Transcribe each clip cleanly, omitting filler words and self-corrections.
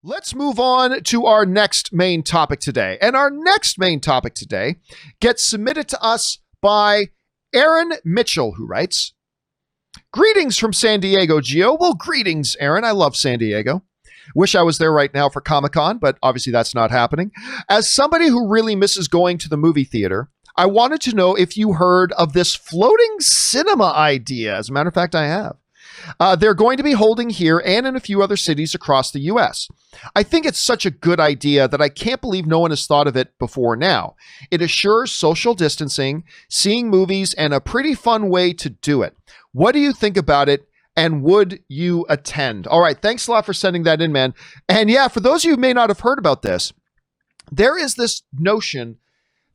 Let's move on to our next main topic today. And our next main topic today gets submitted to us by Erin Mitchell, who writes, "Greetings from San Diego, Gio." Well, greetings, Erin. I love San Diego. Wish I was there right now for Comic-Con, but obviously that's not happening. As somebody who really misses going to the movie theater, I wanted to know if you heard of this floating cinema idea. As a matter of fact, I have. They're going to be holding here and in a few other cities across the U.S. I think it's such a good idea that I can't believe no one has thought of it before now. It assures social distancing, seeing movies, and a pretty fun way to do it. What do you think about it? And would you attend? All right. Thanks a lot for sending that in, man. And yeah, for those of you who may not have heard about this, there is this notion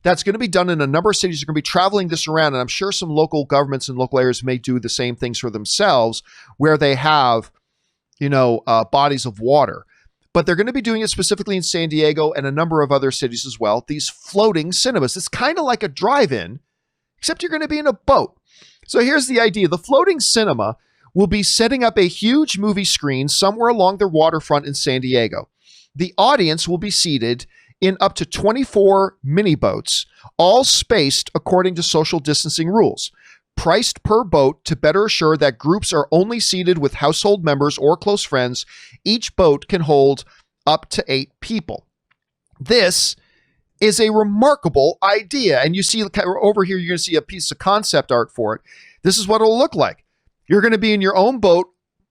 that's going to be done in a number of cities. They're going to be traveling this around, and I'm sure some local governments and local areas may do the same things for themselves where they have, bodies of water. But they're going to be doing it specifically in San Diego and a number of other cities as well. These floating cinemas. It's kind of like a drive-in, except you're going to be in a boat. So here's the idea. The floating cinema will be setting up a huge movie screen somewhere along the waterfront in San Diego. The audience will be seated in up to 24 mini boats, all spaced according to social distancing rules, priced per boat to better assure that groups are only seated with household members or close friends. Each boat can hold up to 8 people. This is a remarkable idea. And you see over here, you're going to see a piece of concept art for it. This is what it'll look like. You're going to be in your own boat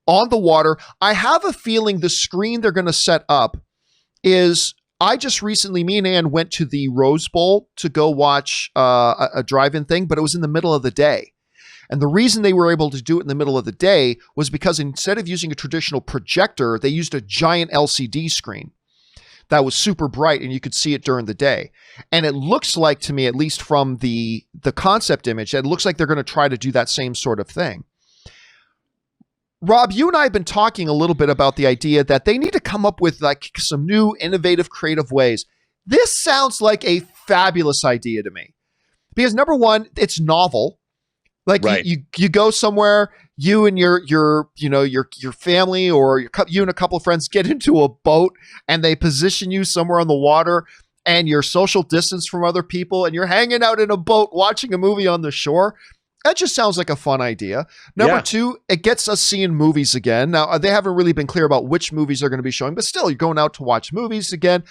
on the water. I have a feeling the screen they're going to set up is, I just recently, me and Ann went to the Rose Bowl to go watch a drive-in thing, but it was in the middle of the day. And the reason they were able to do it in the middle of the day was because instead of using a traditional projector, they used a giant LCD screen that was super bright and you could see it during the day. And it looks like, to me, at least from the concept image, it looks like they're going to try to do that same sort of thing. Rob, you and I have been talking a little bit about the idea that they need to come up with like some new, innovative, creative ways. This sounds like a fabulous idea to me because, number one, it's novel. Like, right. you go somewhere, you and your family or you and a couple of friends get into a boat and they position you somewhere on the water and you're social distance from other people and you're hanging out in a boat watching a movie on the shore. That just sounds like a fun idea. Number two, it gets us seeing movies again. Now, they haven't really been clear about which movies they're going to be showing, but still, you're going out to watch movies again.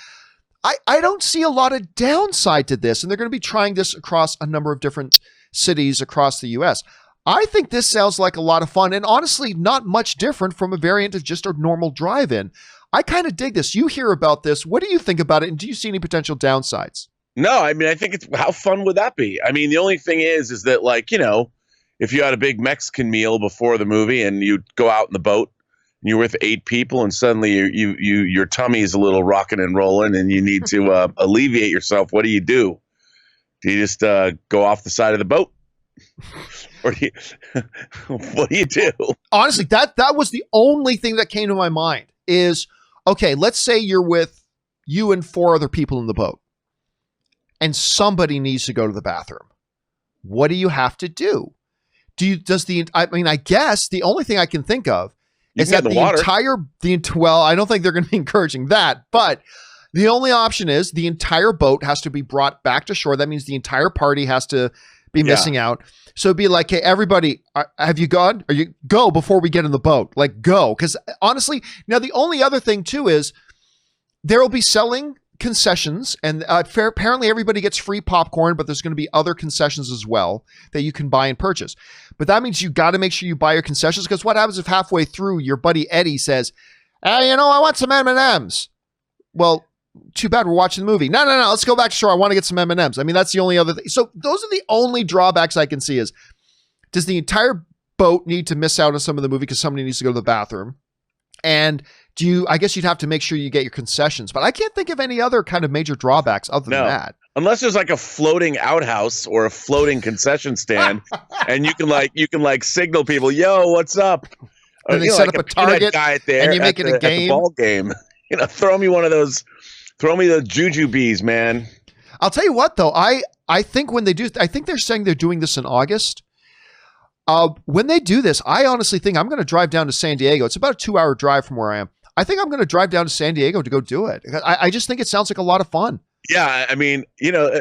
I don't see a lot of downside to this, and they're going to be trying this across a number of different cities across the U.S. I think this sounds like a lot of fun, and honestly, not much different from a variant of just a normal drive-in. I kind of dig this. You hear about this. What do you think about it, and do you see any potential downsides? No, I mean, I think how fun would that be? I mean, the only thing is that, like, if you had a big Mexican meal before the movie and you go out in the boat and you're with 8 people and suddenly your tummy is a little rocking and rolling and you need to alleviate yourself, what do? Do you just go off the side of the boat? Or what do you do? Honestly, that was the only thing that came to my mind is, okay, let's say you're with you and 4 other people in the boat. And somebody needs to go to the bathroom. What do you have to do? I guess the only thing I can think of is that well, I don't think they're going to be encouraging that, but the only option is the entire boat has to be brought back to shore. That means the entire party has to be missing out. So it'd be like, hey, everybody, have you gone? Or you go before we get in the boat? Like, go. Because honestly, now the only other thing too is there will be selling concessions, and apparently everybody gets free popcorn, but there's going to be other concessions as well that you can buy and purchase. But that means you got to make sure you buy your concessions, because what happens if halfway through your buddy Eddie says, hey, I want some M&Ms? Well, too bad, we're watching the movie. No, let's go back to shore. I want to get some M&Ms. I mean, that's the only other thing. So those are the only drawbacks I can see is, does the entire boat need to miss out on some of the movie because somebody needs to go to the bathroom? And I guess you'd have to make sure you get your concessions, but I can't think of any other kind of major drawbacks other than that. Unless there's like a floating outhouse or a floating concession stand and you can signal people, yo, what's up? And they set up a target guy there and you make it a game. Ball game. Throw me one of those, throw me the jujubes, man. I'll tell you what though, I think when they do, I think they're saying they're doing this in August. When they do this, I honestly think I'm going to drive down to San Diego. It's about a 2-hour drive from where I am. I think I'm going to drive down to San Diego to go do it. I just think it sounds like a lot of fun. Yeah, I mean,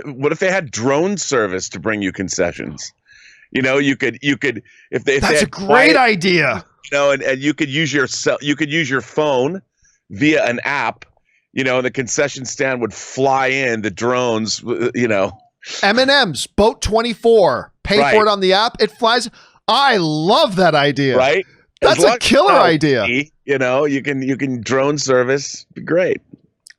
what if they had drone service to bring you concessions? You could if they That's had a great idea. and you could use your phone via an app, and the concession stand would fly in the drones, M&M's Boat 24. Pay Right. for it on the app. It flies. I love that idea. right? That's As long a killer as idea. You can drone service. Be great.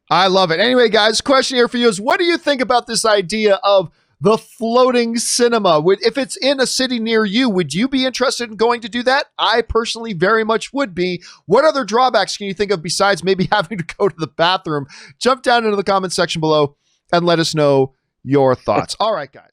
I love it. Anyway, guys, question here for you is, what do you think about this idea of the floating cinema? If it's in a city near you, would you be interested in going to do that? I personally very much would be. What other drawbacks can you think of besides maybe having to go to the bathroom? Jump down into the comment section below and let us know your thoughts. All right, guys.